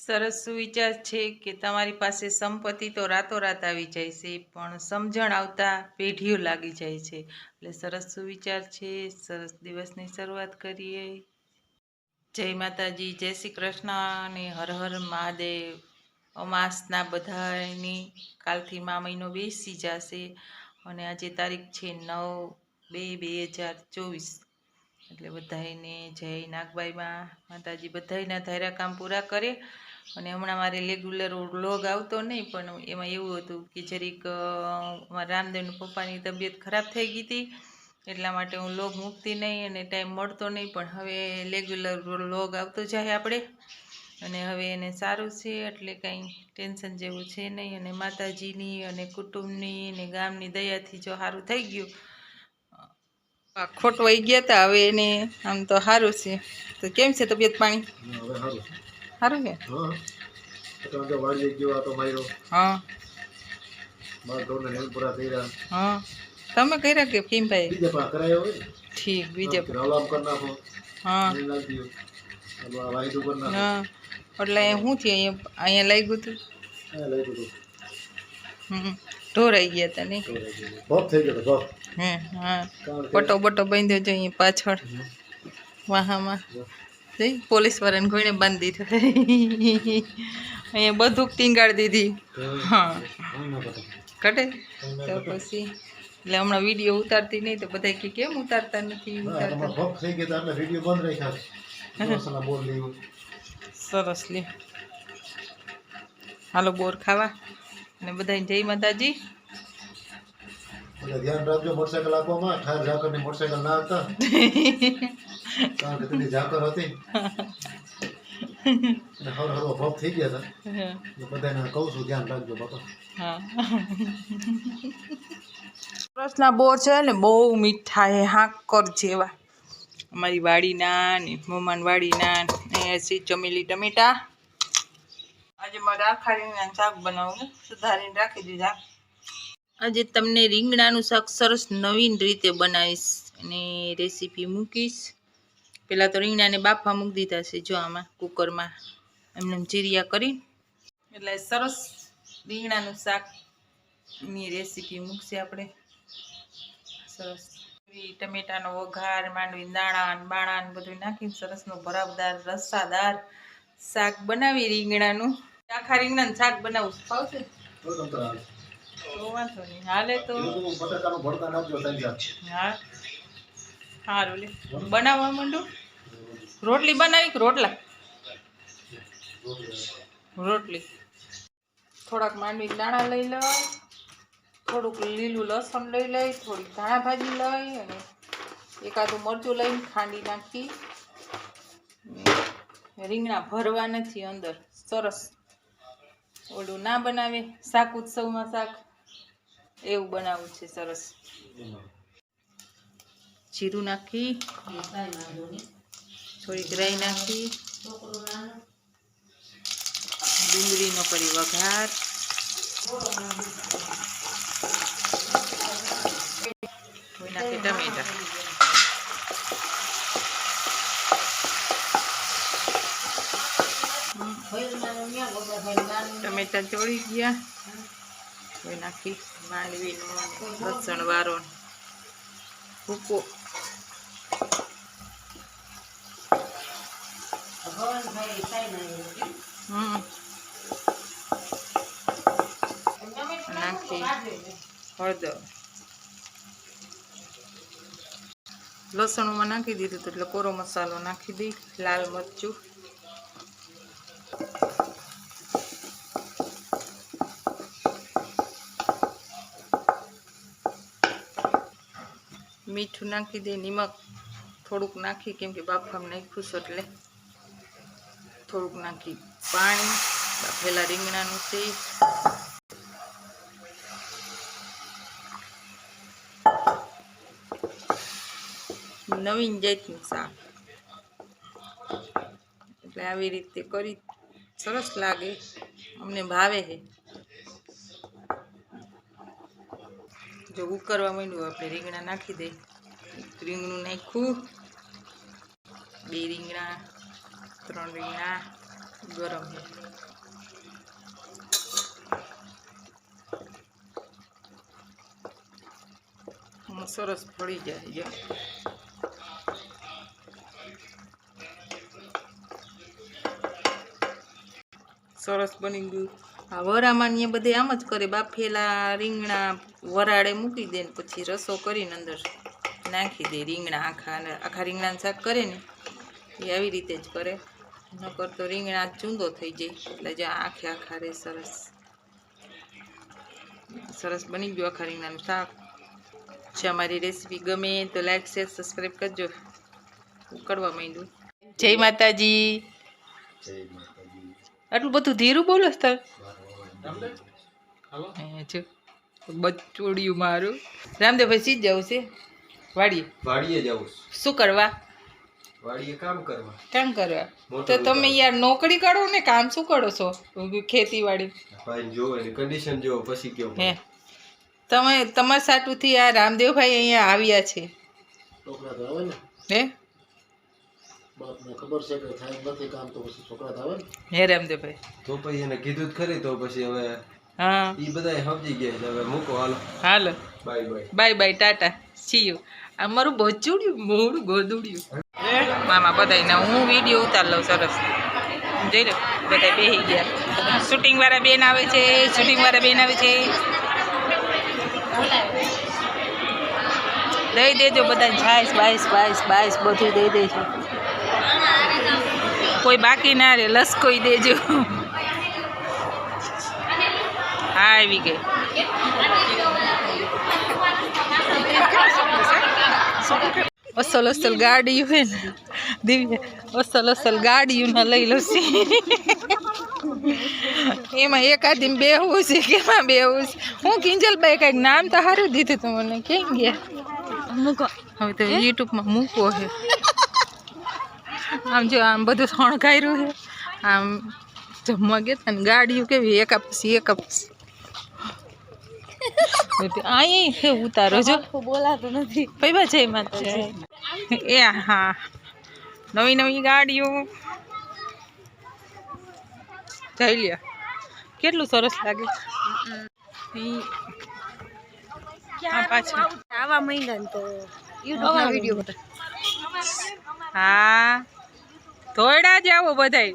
સરસ સુવિચાર છે કે તમારી પાસે સંપત્તિ તો રાતોરાત આવી જાય છે, પણ સમજણ આવતા પેઢીઓ લાગી જાય છે. એટલે સરસ સુવિચાર છે. સરસ દિવસની શરૂઆત કરીએ. જય માતાજી, જય શ્રી કૃષ્ણ અને હર હર મહાદેવ. અમાસના બધાની કાલથી મા મહિનો બેસી જશે અને આજે તારીખ છે 9/2/2024. એટલે બધાને જય નાગબાઈમાં. માતાજી બધાના ધાર્યા કામ પૂરા કરે. અને હમણાં મારે રેગ્યુલર વ્લોગ આવતો નહીં, પણ એમાં એવું હતું કે જરીક મારા રામદેવના પપ્પાની તબિયત ખરાબ થઈ ગઈ હતી, એટલા માટે હું વ્લોગ મૂકતી નહીં અને ટાઈમ મળતો નહીં. પણ હવે રેગ્યુલર વ્લોગ આવતો જાય આપણે, અને હવે એને સારું છે એટલે કંઈ ટેન્શન જેવું છે નહીં. અને માતાજીની અને કુટુંબની અને ગામની દયાથી જો સારું થઈ ગયું. ખોટવાઈ ગયા હતા, હવે એને આમ તો સારું છે. તો કેમ છે તબિયત પાણી? સારું ને? હા હા, તમે કર્યા કે ભીમભાઈ? ઠીક, બીજા હા હા. એટલે શું થયું? અહીંયા લાગ્યું હતું. ઢોરાઈ ગયા હતા નહીં? હે હા. બટો બાંધ્યો છે અહીંયા પાછળ વાહામાં. જઈ પોલીસ વાળાને કોઈને બાંધી દીધો. અહીંયા બધું ટીંગાડી દીધી. હા કટે તો પછી એટલે હમણાં વિડીયો ઉતારતી નહીં તો બધા કે કેમ ઉતારતા નથી સરસ લે. હાલો બોર ખાવા. અને બધાને જય માતાજી. ધ્યાન રાખજો મોટરસાયકલ આપવામાં, ઠાર ઝાકર ની મોટરસાયકલ ના હતા, કારણ કે તેની ઝાકર હતી અને હર હરો ભોગ થઈ ગયા હતા. બધાને કહું છું ધ્યાન રાખજો બાપા. હા સરસના બોર છે ને બહુ મીઠા હે, હાકર જેવા. અમારી વાડીના ને મમ્માન વાડીના. અહીંયા છે ચમેલી ટમેટા. આજે મારે આખા રીંગણાનું શાક બનાવવું, સુધારીને રાખી દીધા. આજે તમને રીંગણાનું શાક સરસ નવીન રીતે બનાવીશ અને રેસીપી મૂકીશ. પહેલાં તો રીંગણાને બાફવા મૂકી દીધા છે જો આમાં કુકરમાં, એમને ચીરિયા કરી. એટલે સરસ રીંગણાનું શાકની રેસીપી મૂકશે આપણે. સરસ ટમેટાનો વઘાર, માંડવી દાણા બાણા બધું નાખીને સરસનો ભરાવદાર રસાદાર શાક બનાવી રીંગણાનું. આખા રીંગણાનું શાક બનાવું ફાવશે તો વાંધો નહીં, હાલે તો. હા સારું લે, બનાવવા માંડું. રોટલી બનાવી કે રોટલા? રોટલી. થોડાક માંડવી દાણા લઈ લઈ, થોડુંક લીલું લસણ લઈ લઈ, થોડીક ધાણા ભાજી લઈ અને એકાદું મરચું લઈને ખાંડી નાખી. રીંગણા ભરવા નથી અંદર. સરસ ઓલું ના બનાવે શાક ઉત્સવમાં શાક, એવું બનાવવું છે. સરસ જીરું નાખી, થોડીક રાઈ નાખી, ડુંગળીનો કરી વઘાર, નાખી ટમેટા. ટમેટા ચોળી ગયા. હવે નાખી માંડવીનો લસણ વારો ભૂકો. નાખી હળદર. લસણમાં નાખી દીધું હતું એટલે કોરો મસાલો નાખી દઈ, લાલ મરચું, મીઠું નાખી દે, નિમક થોડુંક નાખી, કેમ કે બાફામાં નાખ્યું છે એટલે થોડુંક નાખી પાણી. બાફેલા રીંગણાનું છે. નવીન જાતનું શાક એટલે આવી રીતે કરી સરસ લાગે, અમને ભાવે છે. જો ઉકળવા માંડ્યું આપણે રીંગણા નાખી દઈએ. રીંગણું નાખ્યું, 2 રીંગણા 3 રીંગણા ગરમ છે. સરસ ફળી જાય જો. સરસ બની ગયું. આ વરામાં ને બધે આમ જ કરે, બાફેલા રીંગણા વરાળે મૂકી દે ને પછી રસો કરીને અંદર નાખી દે. રીંગણા આખા રીંગણાનું શાક કરે ને એ આવી રીતે જ કરે, નકર તો રીંગણા ચૂંદો થઈ જાય. એટલે જો આખે આખા રે. સરસ સરસ બની ગયું આખા રીંગણાનું શાક. જો અમારી રેસીપી ગમે તો લાઈક શેર સબસ્ક્રાઈબ કરજો. કરવા માંડ્યું. જય માતાજી. આટલું બધું ધીરું બોલો તાર. જો બચોડિયું મારું. રામદેવભાઈ સીધ જવું છે વાડીએ જવું. શું કરવા? વાડીએ કામ કરવા. તો તમે યાર નોકરી કરો ને, કામ શું કરો છો? ખેતીવાડી કન્ડિશન જો પછી કયો. હે તમે તમારા સાટુથી આ રામદેવભાઈ અહીંયા આવ્યા છે. હે ખબર છે કે થાય નથી કામ તો પછી છોકરા થાવે ને. હે રામદેવભાઈ તો પછી એને કીધું જ ખરી. તો પછી હવે હા ઈ બધાય સમજી ગયા છે. હવે મૂકો, hello hello, bye bye. Bye bye, tata, see you. અમારું બચુડ્યું મોડું ગોદુડ્યું. મામા બધાને હું વિડીયો ઉતાર લઉં. સરસ જોઈ લો, બધા બેસી ગયા. શૂટિંગ વાળા બેન આવે છે, દઈ દેજો બધા. છાઈસ બાઈસ બધું દઈ દેજો. કોઈ બાકી ના રે, લસકોઈ દેજો. હા આવી ગઈ. અસલ ગાડીઓ હે ને દિવ્ય, અસલ ગાડીઓ ના લઈ લો છે. એમાં એકાદી બેહવું છે, કેમાં બેહવું છે? હું કિંજલભાઈ કંઈક નામ તો સારું દીધું તું મને. કેમ ગયા મૂકો? હવે તો યુટ્યુબમાં મૂકો છે. આમ જો આમ બધું શણગાર્યું છે. આમ જમવા ગયા ને ગાડીઓ કેવી એકા પછી અહીં છે. ઉતારો જો, બોલાતું નથી. પૈબા છે માતા. એ હા, નવી ગાડીઓ જઈ લ્યો. કેટલું સરસ લાગે. પાછળ આવા મહિના તો યુટ્યુબમાં વિડીયો હા થોડા જ આવો બધાય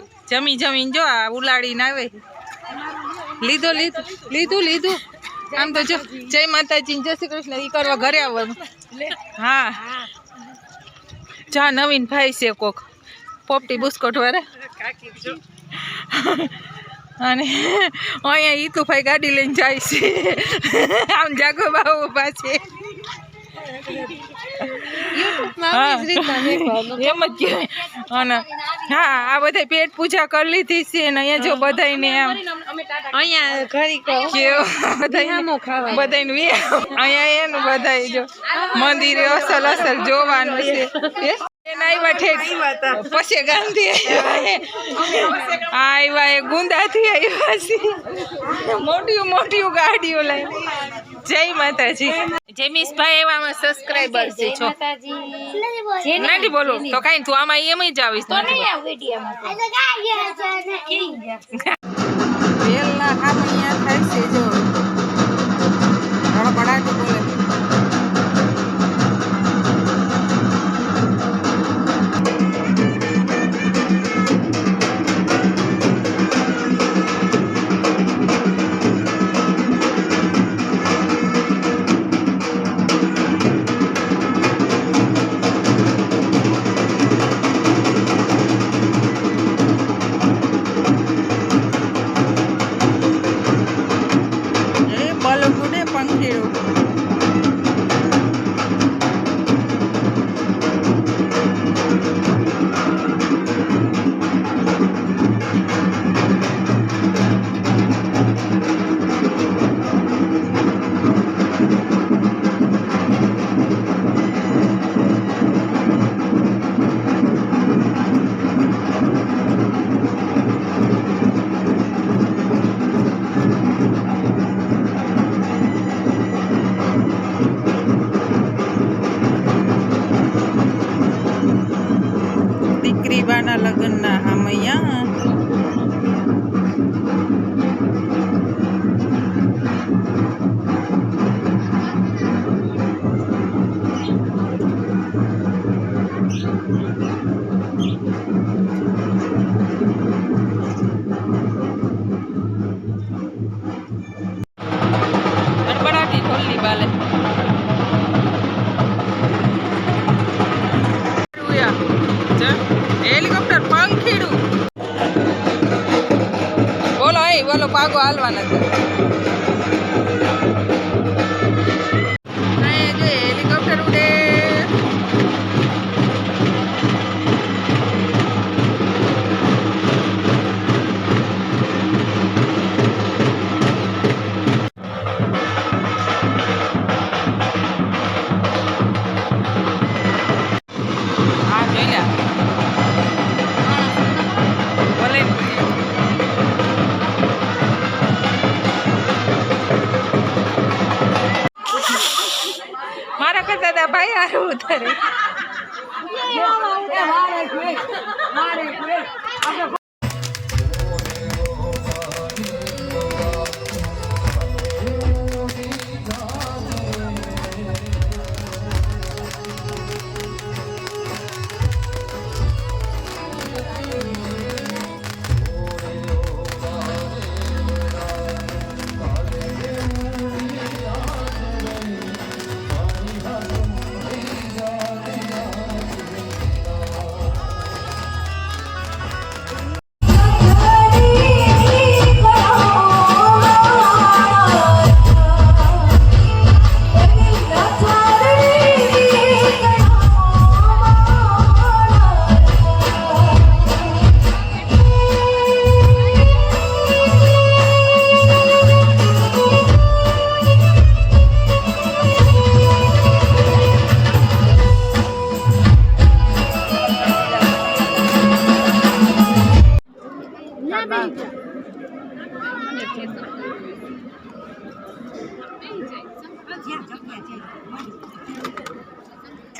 જમીને જો આ ઉલાડીને આવે. લીધું આમ તો જો. જય માતાજી, જય શ્રી કૃષ્ણ ઈ કરવા ઘરે આવવાનું. હા જા નવીન ભાઈ છે કોક પોપટી બુસ્કોટ વાળા. અને અહીંયા ઈતુભાઈ ગાડી લઈને જાય છે. આમ જાગો બાબુ પાસે એમ જ કહેવાય. અને હા આ બધા પેટ પૂજા કરી લીધી છે ને અહીંયા જો બધાને આમ અહીંયા ઘડી બધાનું અહીંયા એનું બધા જો મંદિરે અસલ જોવાનું છે. પછી ગાંધી આવ્યા, એ ગુંદાથી આવ્યા છે. મોટી ગાડીઓ લઈને. જય માતાજી. જેમીશભાઈ એવામાં સબસ્ક્રાઈબર છે. છો નથી બોલો તો કઈ તું આમાં એમ જ આવીશ. વેલના કામ અહીંયા થાય છે જો. ધડપડાટી બોલે. ઓલો પાગો હાલવાના હતા. અહીંયા જો હેલિકોપ્ટર ઉડે. હા જોઈ લે ભલે મારા કરતા તા ભાઈ હારું ઉતારે.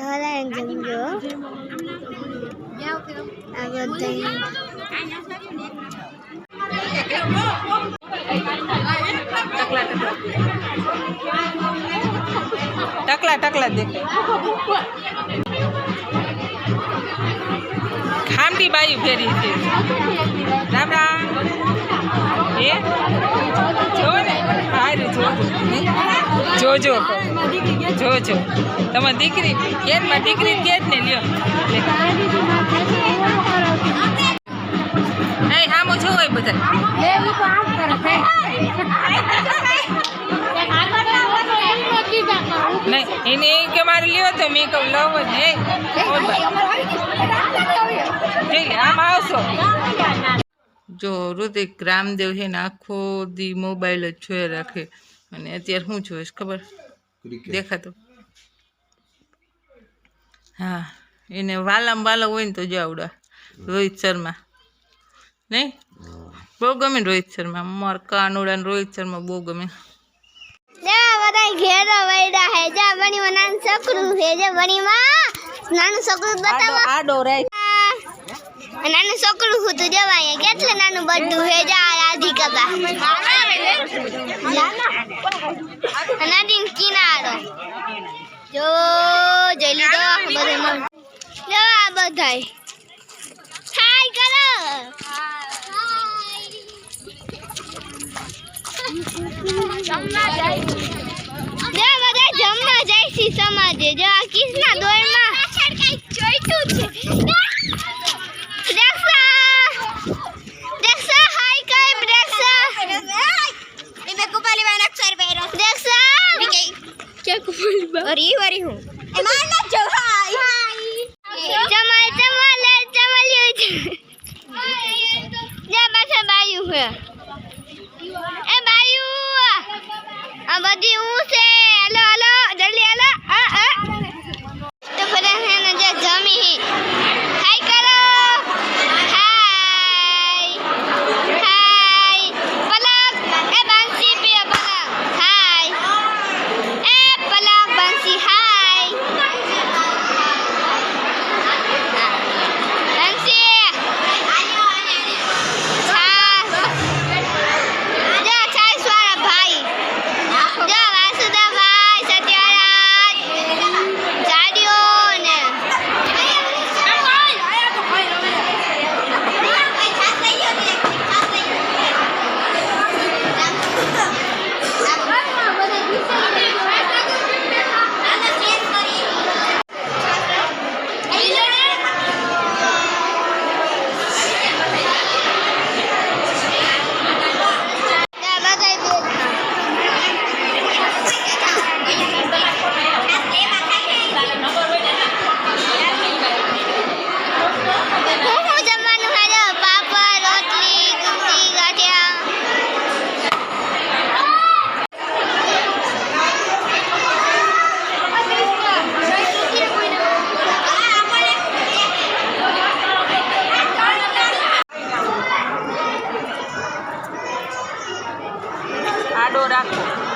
થોડા જમજો આ બધા ટકલા ટકલા દેખાય. ખામડી બાયું ફેરી છે. રામ રામ. એ જો ને હારું જોજો જોજો તમારી દીકરી કેદ માં દીકરી કેદ ને લ્યો. નહીં આમ જો હોય બધા નહીં એને એ કે મારે લ્યો તો મેં કહું લવ જ નહીં આમ આવશો. જો ઋતિક રામદેવ છે ને આખો દી મોબાઈલ જ જોઈ રાખે અને અત્યારે શું જોઈશ ખબર દેખાતો. હા એને વાલામ વાલો હોય ને તો જો આવડા રોહિત શર્મા નહીં બહુ ગમે ને રોહિત શર્મા મારા કાનુડા ને રોહિત શર્મા બહુ ગમે. બધા ઘેરા વૈડા હે જા બનીમાં નાનું છોકરું છે જે બનીમાં નાનું છોકરું બતાવો આડો રાય નાનું છોકરું હતું જવાય કેટલે નાનું બધું હે જા રાધિકા બા નદીન કિનારો જો જોઈ લીધો બધે જો આ બધાય હાય કરો જમવા જાય બધા જમવા જાય છે સમાજે જો આ કિસના દોરમાં પાછળ કઈ જોઈતું છે દેખસા હાય કઈ દેખસા મે કુપાલી વાન અક્ષર પહેરો દેખસા કે કુપાલી બા અરે વરી હું એ માર ના જો હાય ચમલ ચમલ્યું છે જા પાછા બાયું હે એ બાયું આ બધી હું છે હાલો હાલો જલ્દી હાલો તો બધા હે ને જે જમી હાય કરો હાય પલક એ બંસી પે પલક હાય એ પલક બંસી હાય બંસી આડો રાખો